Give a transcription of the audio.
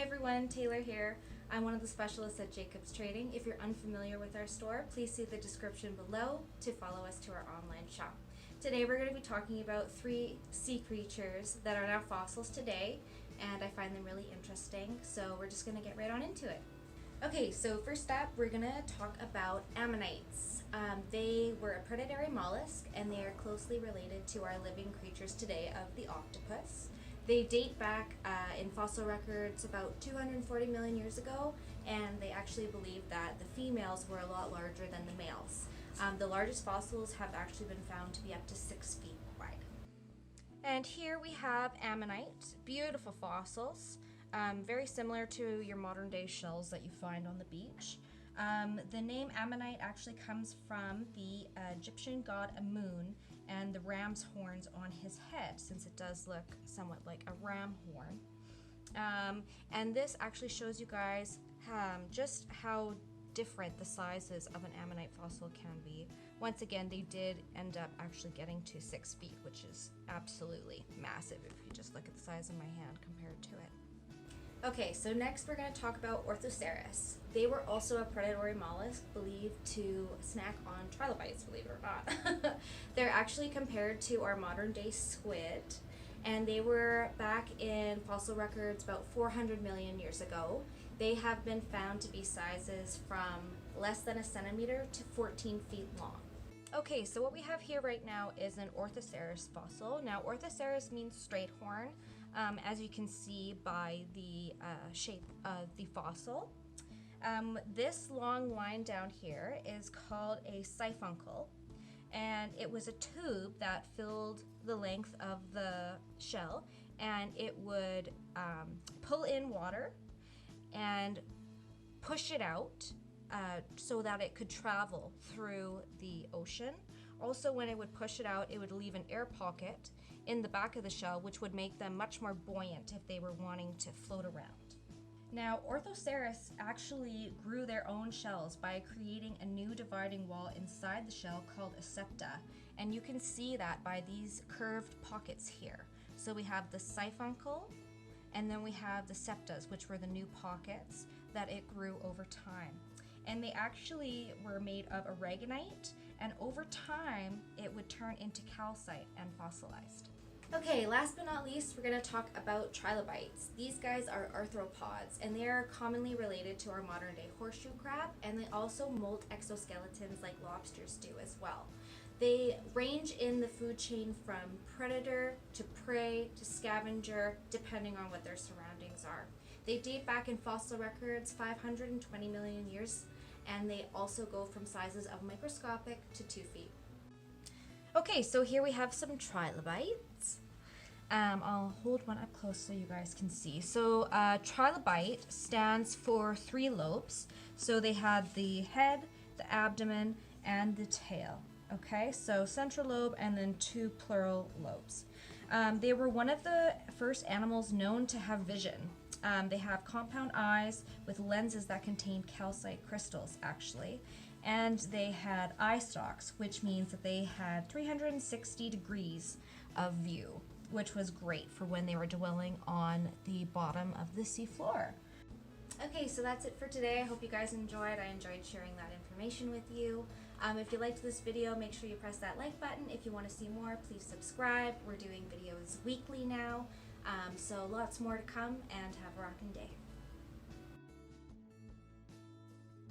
everyone, Taylor here. I'm one of the specialists at Jacobs Trading. If you're unfamiliar with our store, please see the description below to follow us to our online shop. Today we're going to be talking about 3 sea creatures that are now fossils today, and I find them really interesting, so we're just going to get right on into it. Okay, so first up we're going to talk about ammonites. They were a predatory mollusk, and they are closely related to our living creatures today of the octopus. They date back in fossil records about 240 million years ago, and they actually believe that the females were a lot larger than the males. The largest fossils have actually been found to be up to 6 feet wide. And here we have ammonite, beautiful fossils, very similar to your modern day shells that you find on the beach. The name Ammonite actually comes from the Egyptian god Amun and the ram's horns on his head, since it does look somewhat like a ram horn. And this actually shows you guys just how different the sizes of an ammonite fossil can be. Once again, they did end up actually getting to 6 feet, which is absolutely massive if you just look at the size of my hand compared to it. Okay, so next we're going to talk about Orthoceras. They were also a predatory mollusk believed to snack on trilobites, believe it or not. They're actually compared to our modern day squid, and they were back in fossil records about 400 million years ago. They have been found to be sizes from less than a centimeter to 14 feet long. Okay, so what we have here right now is an Orthocerus fossil. Now, Orthocerus means straight horn, as you can see by the shape of the fossil. This long line down here is called a siphuncle, and it was a tube that filled the length of the shell, and it would pull in water and push it out so that it could travel through the ocean. Also, when it would push it out, it would leave an air pocket in the back of the shell, which would make them much more buoyant if they were wanting to float around. Now, Orthoceras actually grew their own shells by creating a new dividing wall inside the shell called a septa, and you can see that by these curved pockets here. So we have the siphuncle, and then we have the septas, which were the new pockets that it grew over time. And they actually were made of aragonite, and over time it would turn into calcite and fossilized. Okay, last but not least, we're going to talk about trilobites. These guys are arthropods, and they are commonly related to our modern day horseshoe crab, and they also molt exoskeletons like lobsters do as well. They range in the food chain from predator to prey to scavenger, depending on what their surroundings are. They date back in fossil records 520 million years, and they also go from sizes of microscopic to 2 feet. Okay, so here we have some trilobites. I'll hold one up close so you guys can see. So trilobite stands for 3 lobes. So they had the head, the abdomen, and the tail. Okay, so central lobe and then 2 pleural lobes. They were one of the first animals known to have vision. They have compound eyes with lenses that contain calcite crystals, actually. And they had eye stalks, which means that they had 360 degrees of view, which was great for when they were dwelling on the bottom of the seafloor. Okay, so that's it for today. I hope you guys enjoyed. I enjoyed sharing that information with you. If you liked this video, make sure you press that like button. If you want to see more, please subscribe. We're doing videos weekly now, so lots more to come, and have a rocking day.